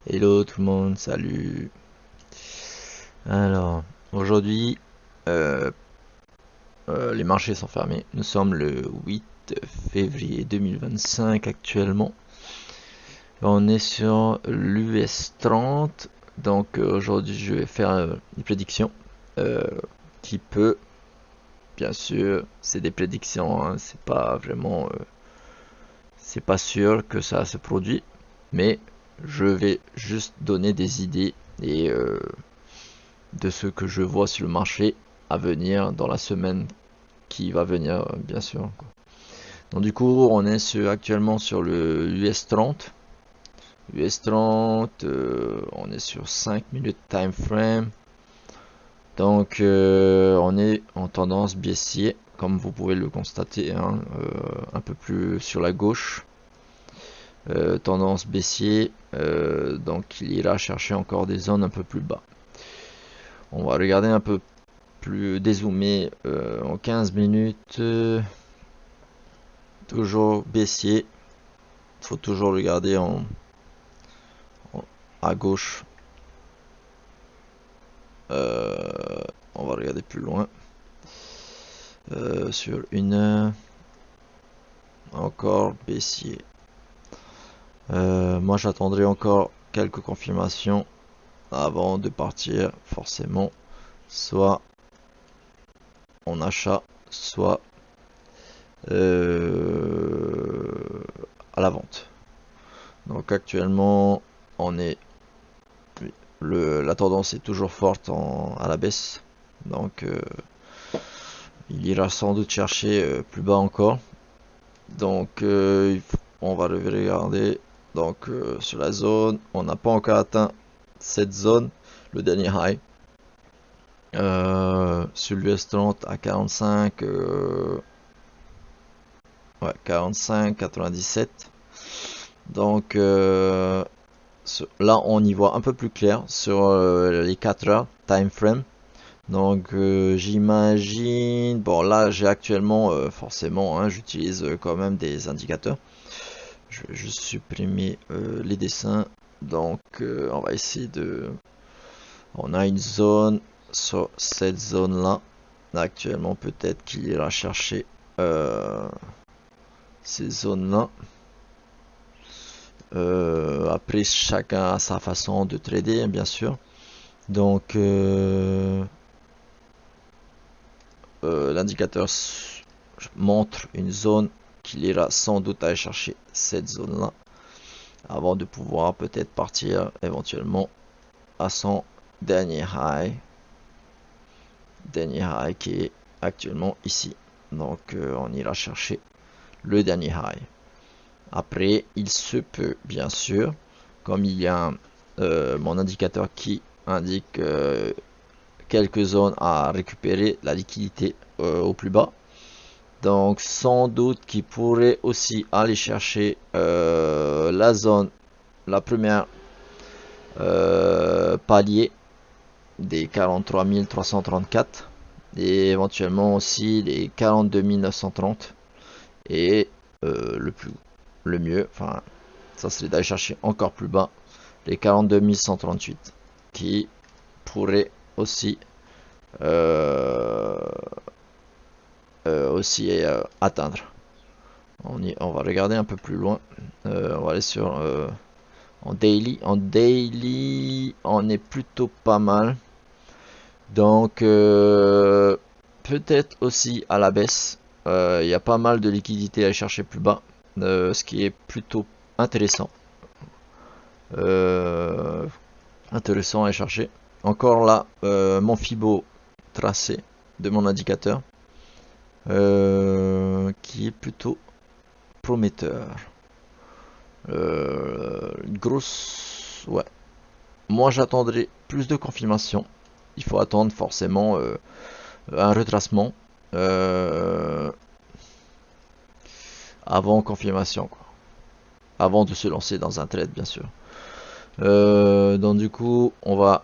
Hello tout le monde, salut. Alors, aujourd'hui, euh, les marchés sont fermés. Nous sommes le 8 février 2025 actuellement. On est sur l'US 30. Donc aujourd'hui, je vais faire des prédictions euh, qui peut, bien sûr, c'est des prédictions, hein, c'est pas vraiment, c'est pas sûr que ça se produit, mais je vais juste donner des idées et de ce que je vois sur le marché à venir dans la semaine qui va venir, bien sûr. Donc du coup, on est actuellement sur le US 30. US 30, on est sur 5 minutes time frame. Donc on est en tendance baissier, comme vous pouvez le constater, hein, un peu plus sur la gauche. Tendance baissier, donc il ira chercher encore des zones un peu plus bas. On va regarder un peu plus dézoomé en 15 minutes. Toujours baissier. Faut toujours regarder à gauche. On va regarder plus loin. Sur une heure. Encore baissier. Moi j'attendrai encore quelques confirmations avant de partir forcément. Soit en achat, soit à la vente. Donc actuellement on est la tendance est toujours forte à la baisse. Donc il ira sans doute chercher plus bas encore. Donc on va regarder. Donc sur la zone, on n'a pas encore atteint cette zone, le dernier high. Sur l'US 30 à 45, ouais, 45, 97. Donc là on y voit un peu plus clair sur les 4 heures time frame. Donc j'imagine, bon là j'ai actuellement forcément, hein, j'utilise quand même des indicateurs. Je vais juste supprimer les dessins. Donc on va essayer on a une zone sur cette zone là. Actuellement peut-être qu'il ira chercher ces zones là. Après chacun a sa façon de trader, bien sûr. Donc l'indicateur montre une zone qu'il ira sans doute aller chercher cette zone là avant de pouvoir peut-être partir éventuellement à son dernier high qui est actuellement ici. Donc on ira chercher le dernier high. Après il se peut bien sûr, comme il y a mon indicateur qui indique quelques zones à récupérer la liquidité au plus bas. Donc sans doute qu'il pourrait aussi aller chercher la zone, la première palier des 43 334 et éventuellement aussi les 42 930 et le mieux, enfin ça serait d'aller chercher encore plus bas les 42 138 qui pourrait aussi atteindre. On va regarder un peu plus loin. On va aller sur en daily. En daily, on est plutôt pas mal. Donc peut-être aussi à la baisse. Il y a pas mal de liquidités à aller chercher plus bas, ce qui est plutôt intéressant. Intéressant à aller chercher. Encore là, mon Fibo tracé de mon indicateur. Qui est plutôt prometteur. Une grosse... Ouais. Moi j'attendrai plus de confirmation. Il faut attendre forcément un retracement avant confirmation, quoi. Avant de se lancer dans un trade, bien sûr. Donc du coup, on va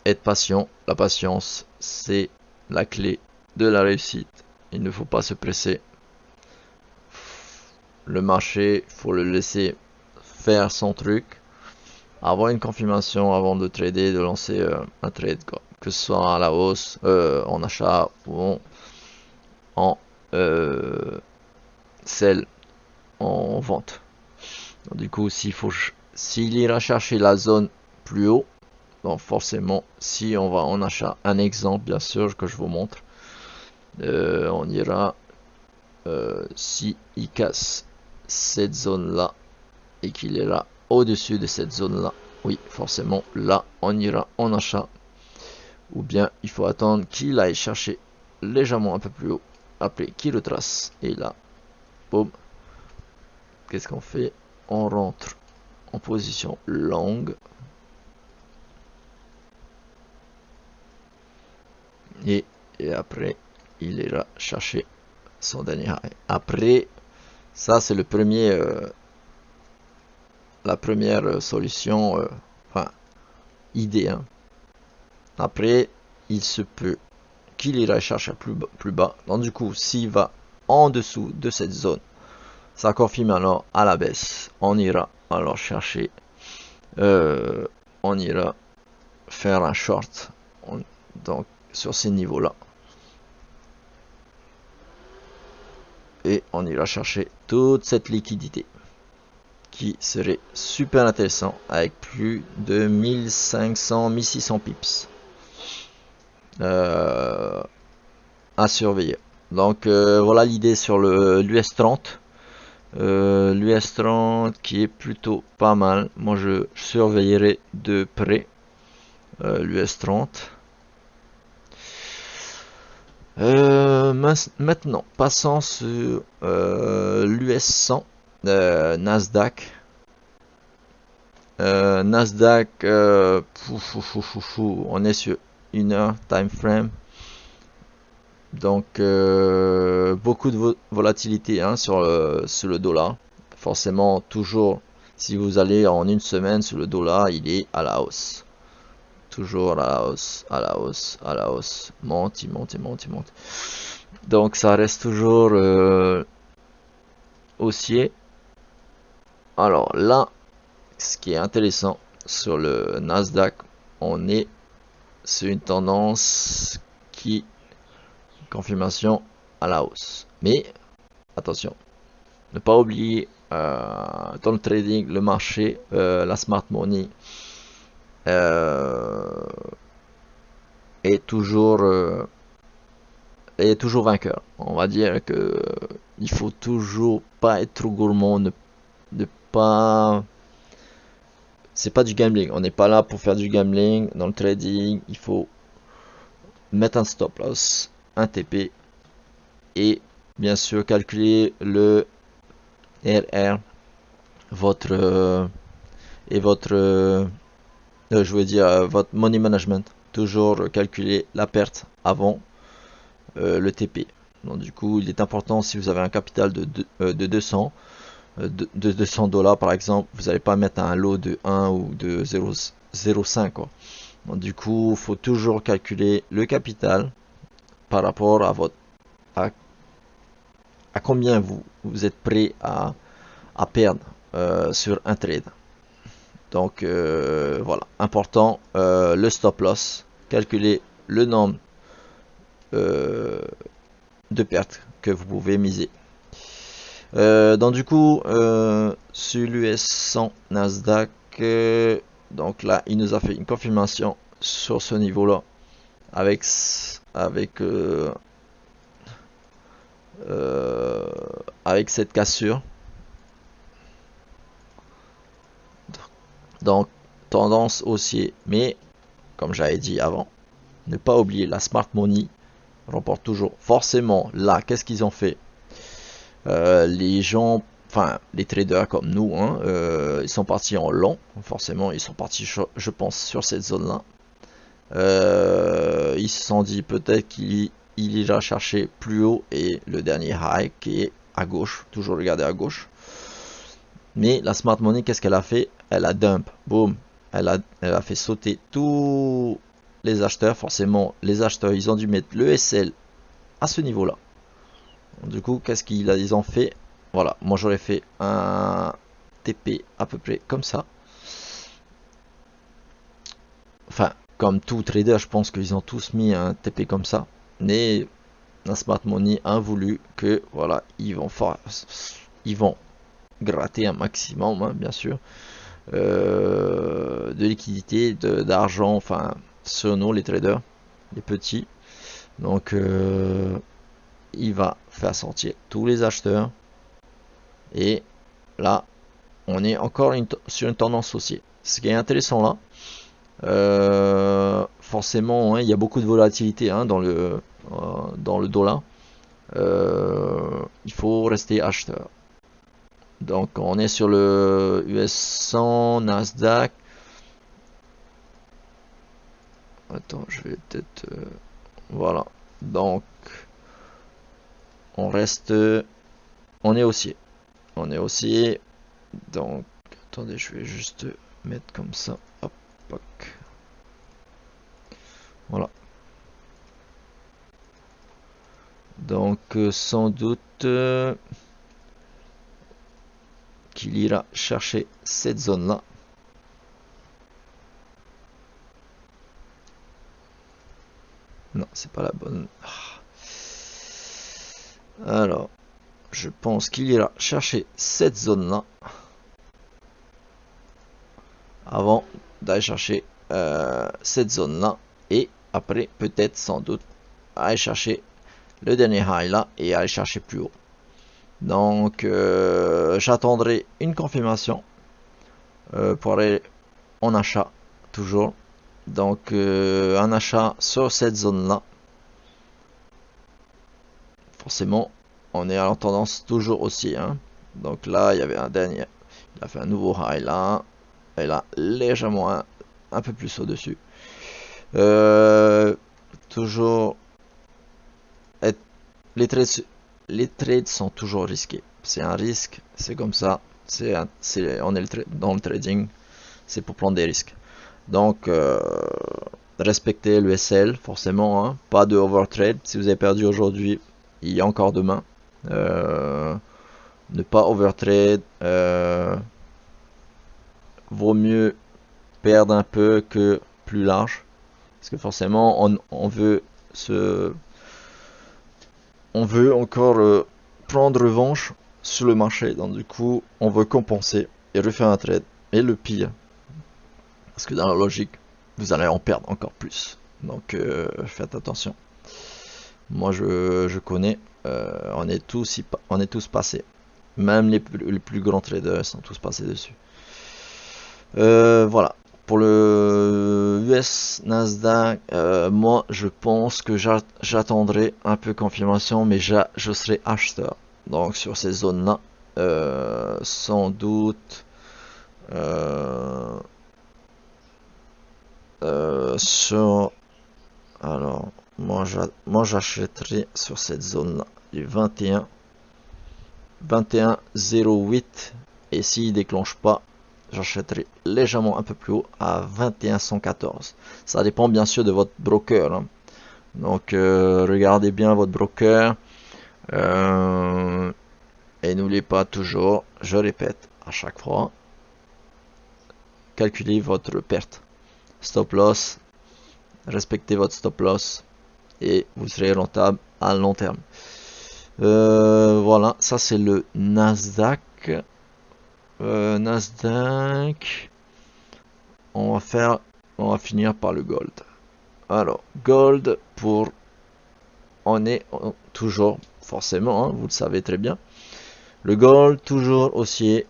être patient. La patience, c'est la clé de la réussite. Il ne faut pas se presser. Le marché, il faut le laisser faire son truc. avoir une confirmation avant de trader, de lancer un trade, quoi. Que ce soit à la hausse, en achat ou en sell, en vente. Donc, du coup, s'il ira chercher la zone plus haut, donc forcément, si on va en achat, un exemple bien sûr que je vous montre, on ira, si il casse cette zone là et qu'il est là au-dessus de cette zone là, oui forcément là on ira en achat, ou bien il faut attendre qu'il aille chercher légèrement un peu plus haut, après qu'il retrace, et là boum, qu'est-ce qu'on fait? On rentre en position longue et après il ira chercher son dernier high. Après ça c'est le premier, la première solution, enfin idée, hein. Après il se peut qu'il ira chercher plus bas. Donc du coup s'il va en dessous de cette zone, ça confirme alors à la baisse. On ira alors chercher, on ira faire un short, donc sur ces niveaux là, et on ira chercher toute cette liquidité qui serait super intéressant avec plus de 1500-1600 pips à surveiller. Donc voilà l'idée sur l'US 30. L'US 30 qui est plutôt pas mal. Moi je surveillerai de près l'US 30. Maintenant, passons sur l'US 100, Nasdaq. Nasdaq, on est sur 1 heure time frame. Donc beaucoup de volatilité, hein, sur le dollar. Forcément, toujours, si vous allez en une semaine sur le dollar, il est à la hausse. Toujours à la hausse, à la hausse, à la hausse. Monte, il monte, il monte, il monte. Donc ça reste toujours haussier. Alors là, ce qui est intéressant sur le Nasdaq, on est sur une tendance qui, confirmation à la hausse. Mais attention, ne pas oublier, dans le trading, le marché, la smart money est toujours vainqueur. On va dire que il faut toujours pas être trop gourmand, ne pas, c'est pas du gambling. On n'est pas là pour faire du gambling dans le trading. Il faut mettre un stop loss, un TP, et bien sûr calculer le RR, votre et votre je veux dire votre money management. Toujours calculer la perte avant le TP. Donc du coup, il est important, si vous avez un capital de 200 de 200 $, par exemple, vous n'allez pas mettre un lot de 1 ou de 0,5, quoi. Donc du coup, il faut toujours calculer le capital par rapport à votre à combien vous êtes prêt à perdre sur un trade. Donc voilà, important, le stop loss, calculer le nombre de pertes que vous pouvez miser. Donc du coup, sur l'US 100 Nasdaq, donc là il nous a fait une confirmation sur ce niveau là avec cette cassure. Donc tendance haussier, mais comme j'avais dit avant, ne pas oublier, la smart money remporte toujours. Forcément, là, qu'est-ce qu'ils ont fait? Les gens, enfin les traders comme nous, hein, ils sont partis en long. Forcément, ils sont partis, je pense, sur cette zone-là. Ils se sont dit peut-être qu'il ira chercher plus haut, et le dernier high qui est à gauche. Toujours regarder à gauche. Mais la smart money, qu'est-ce qu'elle a fait? Elle a dump, boum, elle a fait sauter tous les acheteurs. Forcément, les acheteurs, ils ont dû mettre le SL à ce niveau-là. Du coup, qu'est-ce qu'ils ont fait? Voilà, moi j'aurais fait un TP à peu près comme ça. comme tout trader, je pense qu'ils ont tous mis un TP comme ça. Mais la Smart Money a voulu que, voilà, ils vont gratter un maximum, hein, bien sûr, de liquidité, d'argent, enfin, sur nous, les traders, les petits. Donc, il va faire sortir tous les acheteurs. Et là, on est encore sur une tendance haussière. Ce qui est intéressant là, forcément, hein, il y a beaucoup de volatilité, hein, dans le dollar. Il faut rester acheteur. Donc on est sur le US 100, Nasdaq. Attends, je vais peut-être... voilà. Donc on reste... on est haussier. On est haussier. Donc, attendez, je vais juste mettre comme ça. Hop, hop. Voilà. Donc, sans doute qu'il ira chercher cette zone-là. Non, c'est pas la bonne. Alors, je pense qu'il ira chercher cette zone-là avant d'aller chercher cette zone-là. Et après, peut-être, sans doute, aller chercher le dernier high là et aller chercher plus haut. Donc j'attendrai une confirmation pour aller en achat toujours. Donc un achat sur cette zone là. Forcément on est à la tendance toujours aussi, hein. Donc là il y avait un dernier, il a fait un nouveau high là et là légèrement un peu plus au dessus. Toujours les trades sont toujours risqués. C'est un risque, c'est comme ça. On est dans le trading, c'est pour prendre des risques. Donc, respectez le SL, forcément, hein. Pas de overtrade. Si vous avez perdu aujourd'hui, il y a encore demain. Ne pas overtrade. Vaut mieux perdre un peu que plus large. Parce que forcément, on veut encore prendre revanche sur le marché. Donc du coup, on veut compenser et refaire un trade. Et le pire, parce que dans la logique, vous allez en perdre encore plus. Donc faites attention. Moi, je connais. On est tous passés. Même les plus grands traders sont tous passés dessus. Voilà. Pour le US Nasdaq, moi je pense que j'attendrai un peu confirmation, mais je serai acheteur. Donc sur ces zones-là, sans doute alors moi j'achèterai sur cette zone-là du 21,08 et s'il déclenche pas, j'achèterai légèrement un peu plus haut à 21,114. Ça dépend bien sûr de votre broker, hein. Donc regardez bien votre broker et n'oubliez pas toujours, je répète à chaque fois, calculez votre perte. Stop loss, respectez votre stop loss et vous serez rentable à long terme. Voilà, ça c'est le Nasdaq. Nasdaq, on va finir par le gold. Alors gold, on est toujours forcément, hein, vous le savez très bien, le gold toujours haussier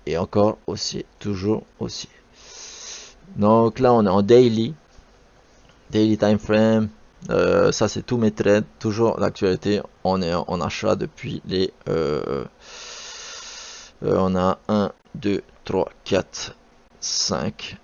et encore haussier, toujours haussier. Donc là on est en daily time frame. Ça c'est tous mes trades, toujours l'actualité. On est en achat depuis les on a 1, 2, 3, 4, 5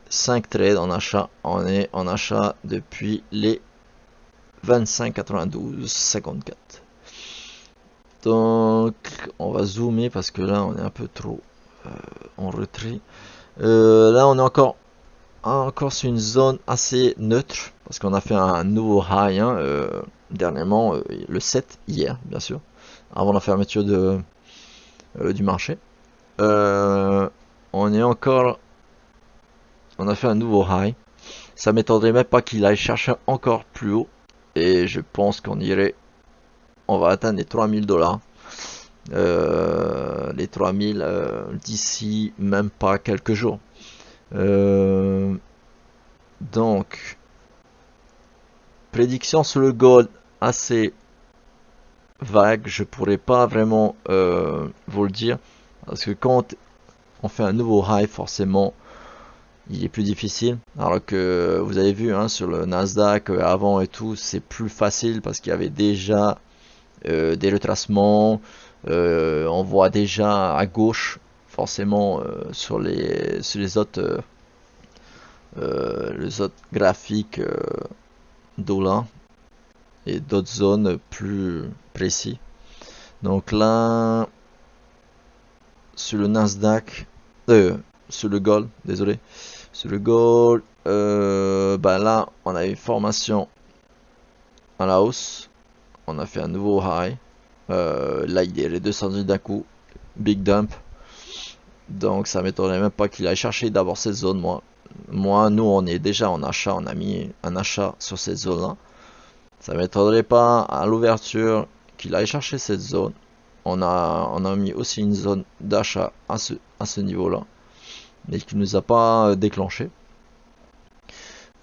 5 trades en achat. On est en achat depuis les 25,92,54. Donc on va zoomer parce que là on est un peu trop en retrait. Là on est encore sur une zone assez neutre parce qu'on a fait un nouveau high, hein, dernièrement, le 7 hier bien sûr, avant la fermeture du marché. On est encore on a fait un nouveau high. Ça m'étonnerait même pas qu'il aille chercher encore plus haut. Et je pense on va atteindre les 3000 $. Les 3000 d'ici même pas quelques jours. Donc, prédiction sur le gold assez vague, je pourrais pas vraiment vous le dire, parce que quand on fait un nouveau high, forcément il est plus difficile, alors que vous avez vu hein, sur le Nasdaq avant et tout, c'est plus facile parce qu'il y avait déjà des retracements, on voit déjà à gauche forcément sur les autres graphiques dollars et d'autres zones plus précis. Donc là, sur le Nasdaq, sur le gold, désolé, sur le gold, ben là, on a une formation à la hausse, on a fait un nouveau high, là il est redescendu d'un coup, big dump, donc ça m'étonnerait même pas qu'il aille chercher d'abord cette zone. Nous on est déjà en achat, on a mis un achat sur cette zone là. Ça m'étonnerait pas à l'ouverture qu'il aille chercher cette zone. On a mis aussi une zone d'achat à ce niveau-là, mais qui nous a pas déclenché.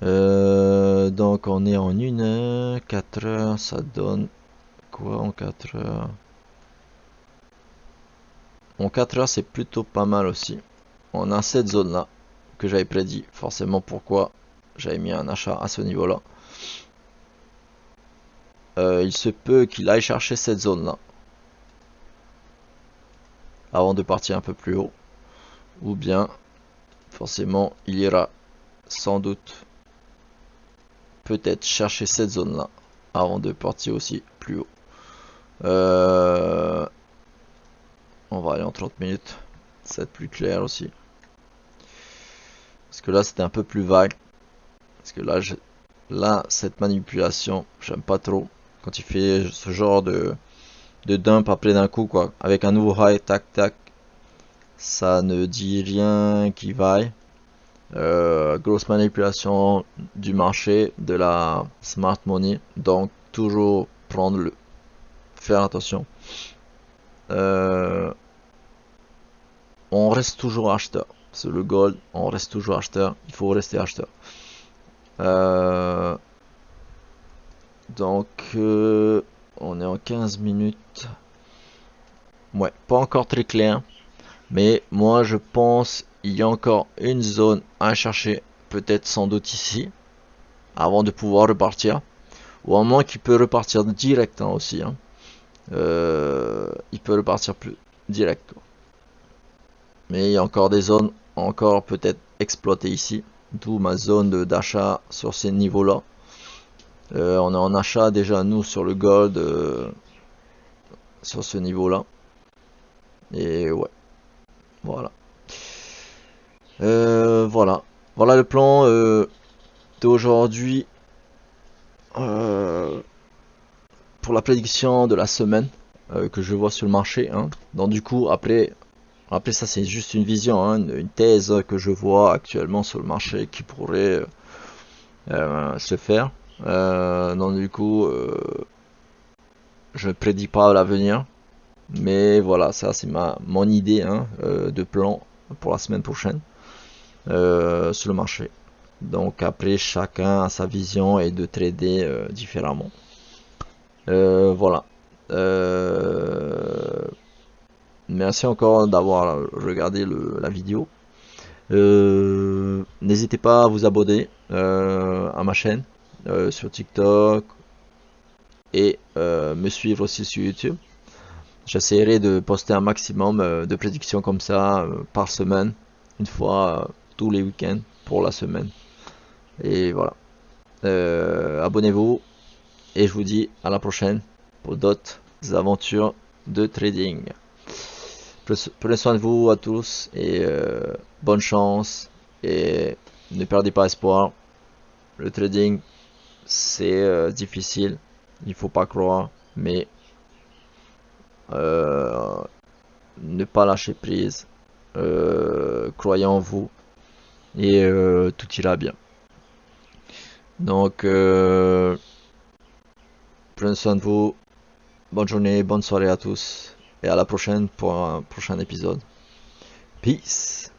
Donc on est en 1 heure, 4 heures, ça donne quoi en 4 heures? En 4 heures c'est plutôt pas mal aussi. On a cette zone-là que j'avais prédit, forcément pourquoi j'avais mis un achat à ce niveau-là. Il se peut qu'il aille chercher cette zone-là avant de partir un peu plus haut, ou bien forcément il ira sans doute peut-être chercher cette zone-là avant de partir aussi plus haut. On va aller en 30 minutes, ça va être plus clair aussi. Parce que là c'était un peu plus vague. Parce que là cette manipulation, j'aime pas trop. Quand il fait ce genre de dump après d'un coup quoi, avec un nouveau high, tac tac, ça ne dit rien qui vaille. Grosse manipulation du marché, de la smart money, donc toujours faire attention. On reste toujours acheteur. Sur le gold, on reste toujours acheteur. Il faut rester acheteur. Donc, on est en 15 minutes. Ouais, pas encore très clair. Mais moi, je pense il y a encore une zone à chercher. Peut-être sans doute ici. Avant de pouvoir repartir. Ou à moins qu'il peut repartir direct hein, aussi. Hein. Il peut repartir plus direct. Quoi. Mais il y a encore des zones encore peut-être exploitées ici. D'où ma zone d'achat sur ces niveaux-là. On est en achat déjà nous sur le gold sur ce niveau-là. Et ouais. Voilà. Voilà le plan d'aujourd'hui pour la prédiction de la semaine que je vois sur le marché. Hein. Donc du coup après ça c'est juste une vision, hein, une thèse que je vois actuellement sur le marché qui pourrait se faire. Donc du coup je ne prédis pas l'avenir. Mais voilà, ça c'est mon idée hein, de plan pour la semaine prochaine sur le marché. Donc après chacun a sa vision et de trader différemment. Voilà. Merci encore d'avoir regardé la vidéo. N'hésitez pas à vous abonner à ma chaîne sur TikTok et me suivre aussi sur YouTube. J'essaierai de poster un maximum de prédictions comme ça par semaine, une fois tous les week-ends pour la semaine. Et voilà. Abonnez-vous et je vous dis à la prochaine pour d'autres aventures de trading. Prenez soin de vous à tous et bonne chance et ne perdez pas espoir. Le trading c'est difficile, il faut pas croire, mais ne pas lâcher prise, croyez en vous et tout ira bien. Donc, prenez soin de vous. Bonne journée, bonne soirée à tous. Et à la prochaine pour un prochain épisode. Peace.